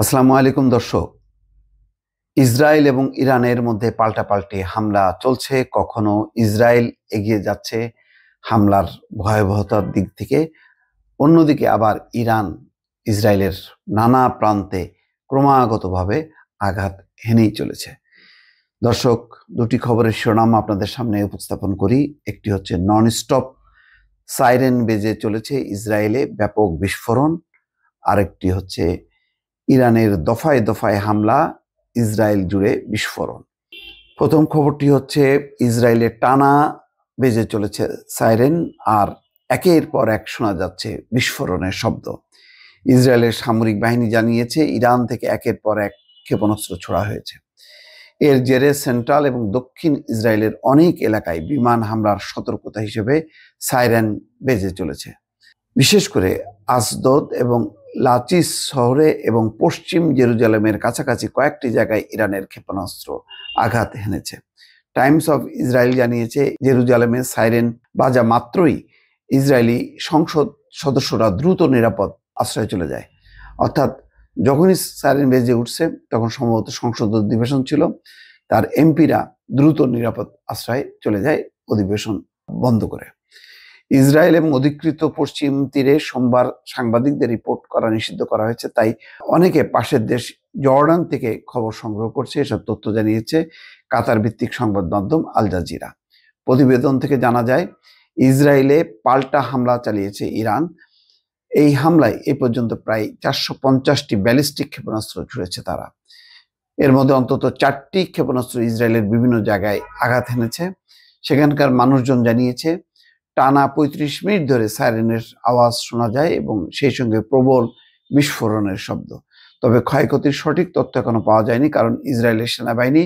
আসসালামু আলাইকুম দর্শক। ইসরায়েল এবং ইরানের মধ্যে পাল্টাপাল্টি হামলা চলছে। কখনো ইসরায়েল এগিয়ে যাচ্ছে হামলার ভয়াবহতার দিক থেকে, অন্যদিকে আবার ইরান ইসরায়েলের নানা প্রান্তে ক্রমাগতভাবে আঘাত হেনেই চলেছে। দর্শক, দুটি খবরের শিরোনাম আপনাদের সামনে উপস্থাপন করি। একটি হচ্ছে নন স্টপ সাইরেন বেজে চলেছে ইসরায়েলে ব্যাপক বিস্ফোরণ, আরেকটি হচ্ছে ইরানের দফায় দফায় হামলা, ইসরায়েল জুড়ে বিস্ফোরণ। প্রথম খবরটি হচ্ছে ইসরায়েলের টানা বেজে চলেছে সাইরেন, আর একের পর এক শোনা যাচ্ছে বিস্ফোরণের শব্দ। ইসরায়েলের সামরিক বাহিনী জানিয়েছে ইরান থেকে একের পর এক ক্ষেপণাস্ত্র ছোড়া হয়েছে। এর জেরে সেন্ট্রাল এবং দক্ষিণ ইসরায়েলের অনেক এলাকায় বিমান হামলার সতর্কতা হিসেবে সাইরেন বেজে চলেছে। বিশেষ করে আসদোদ এবং লাচিস শহরে এবং পশ্চিম জেরুজালেমের কাছাকাছি কয়েকটি জায়গায় ইরানের ক্ষেপণাস্ত্র আঘাত হেনেছে। টাইমস অফ ইসরায়েল জানিয়েছে জেরুজালেমে সাইরেন বাজা মাত্রই ইসরায়েলি সংসদ সদস্যরা দ্রুত নিরাপদ আশ্রয়ে চলে যায়। অর্থাৎ যখনই সাইরেন বেজে উঠছে তখন সম্ভবত সংসদ অধিবেশন ছিল, তার এমপিরা দ্রুত নিরাপদ আশ্রয়ে চলে যায় অধিবেশন বন্ধ করে। ইসরায়েল এবং অধিকৃত পশ্চিম তীরে সোমবার সাংবাদিকদের রিপোর্ট করা নিষিদ্ধ করা হয়েছে, তাই অনেকে পাশের দেশ জর্ডান থেকে খবর সংগ্রহ করছে। এসব তথ্য জানিয়েছে কাতার ভিত্তিক সংবাদ মাধ্যম আল জাজিরা। প্রতিবেদন থেকে জানা যায় ইসরায়েলে পাল্টা হামলা চালিয়েছে ইরান। এই হামলায় এ পর্যন্ত প্রায় 450টি ব্যালিস্টিক ক্ষেপণাস্ত্র ছুড়েছে তারা। এর মধ্যে অন্তত 4টি ক্ষেপণাস্ত্র ইসরায়েলের বিভিন্ন জায়গায় আঘাত হেনেছে। সেখানকার মানুষজন জানিয়েছে টানা 35 মিনিট ধরে সাইরেনের আওয়াজ শোনা যায় এবং সেই সঙ্গে প্রবল বিস্ফোরণের শব্দ। তবে ক্ষয়ক্ষতির সঠিক তথ্য এখনো পাওয়া যায়নি, কারণ ইসরায়েলের সেনাবাহিনী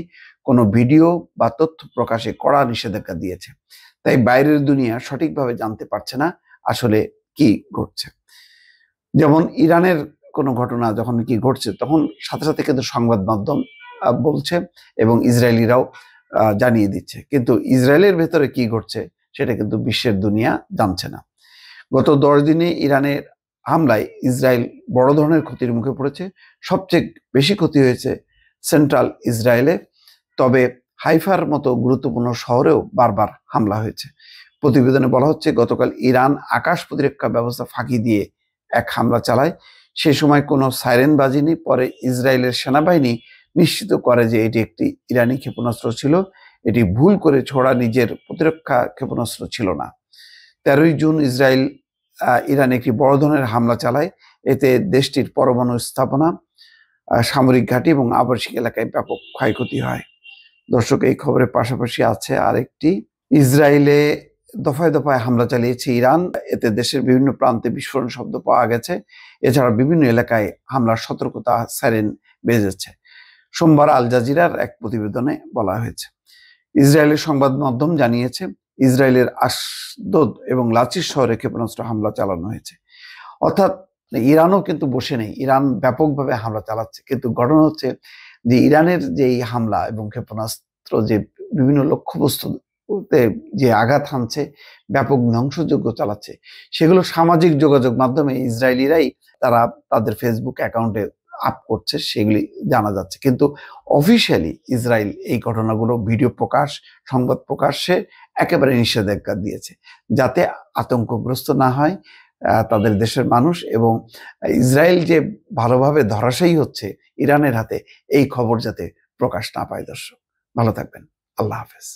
কোনো ভিডিও বা তথ্য প্রকাশে কড়া নিষেধাজ্ঞা দিয়েছে। তাই বাইরের দুনিয়া সঠিকভাবে জানতে পারছে না আসলে কি ঘটছে। যেমন ইরানের কোনো ঘটনা যখন কি ঘটছে তখন সাথে সাথে কিন্তু সংবাদ মাধ্যম বলছে এবং ইসরায়েলিরাও জানিয়ে দিচ্ছে, কিন্তু ইসরায়েলের ভেতরে কি ঘটছে সেটা কিন্তু বিশ্বের দুনিয়া জানছে না। গত 10 দিনে ইরানের হামলায় ইসরায়েল বড় ধরনের ক্ষতির মুখে পড়েছে। সবচেয়ে বেশি ক্ষতি হয়েছে সেন্ট্রাল ইসরায়েলে, তবে হাইফার মতো গুরুত্বপূর্ণ শহরেও বারবার হামলা হয়েছে। প্রতিবেদনে বলা হচ্ছে গতকাল ইরান আকাশ প্রতিরক্ষা ব্যবস্থা ফাঁকি দিয়ে এক হামলা চালায়। সে সময় কোনো সাইরেন বাজেনি। পরে ইসরায়েলের সেনাবাহিনী নিশ্চিত করে যে এটি একটি ইরানি ক্ষেপণাস্ত্র ছিল। এটি ভুল করে ছোড়া নিজের প্রতিরক্ষা ক্ষেপণাস্ত্র ছিল না। 13ই জুন ইসরায়েল ইরানে একটি বড় ধরনের হামলা চালায়। এতে দেশটির পরমাণু স্থাপনা, সামরিক ঘাঁটি এবং আবাসিক এলাকায় ব্যাপক ক্ষয়ক্ষতি হয়। দর্শক, এই খবরের পাশাপাশি আছে আরেকটি, ইসরায়েলে দফায় দফায় হামলা চালিয়েছে ইরান। এতে দেশের বিভিন্ন প্রান্তে বিস্ফোরণ শব্দ পাওয়া গেছে। এছাড়া বিভিন্ন এলাকায় হামলার সতর্কতা সাইরেন বেজেছে। সোমবার আল জাজিরার এক প্রতিবেদনে বলা হয়েছে। ইসরায়েলের সংবাদ মাধ্যম জানিয়েছে ইসরায়েলের আসদোদ এবং লাচিস শহরে ক্ষেপণাস্ত্র হামলা চালানো হয়েছে। অর্থাৎ ইরানও কিন্তু বসে নেই, ইরান ব্যাপকভাবে হামলা চালাচ্ছে। কিন্তু ঘটনা হচ্ছে যে ইরানের যে এই হামলা এবং ক্ষেপণাস্ত্র যে বিভিন্ন লক্ষ্যবস্তুতে যে আঘাত হানছে, ব্যাপক ধ্বংসযজ্ঞ চালাচ্ছে, সেগুলো সামাজিক যোগাযোগ মাধ্যমে ইসরায়েলিরাই তারা তাদের ফেসবুক অ্যাকাউন্টে আপ করছে, সেগুলি জানা যাচ্ছে। কিন্তু অফিসিয়ালি ইসরায়েল এই ঘটনাগুলো ভিডিও প্রকাশ, সংবাদ প্রকাশে একেবারে নিষেধাজ্ঞা দিয়েছে, যাতে আতঙ্কগ্রস্ত না হয় তাদের দেশের মানুষ, এবং ইসরায়েল যে ভালোভাবে ধরাশায়ী হচ্ছে ইরানের হাতে, এই খবর যাতে প্রকাশ না পায়। দর্শক, ভালো থাকবেন। আল্লাহ হাফেজ।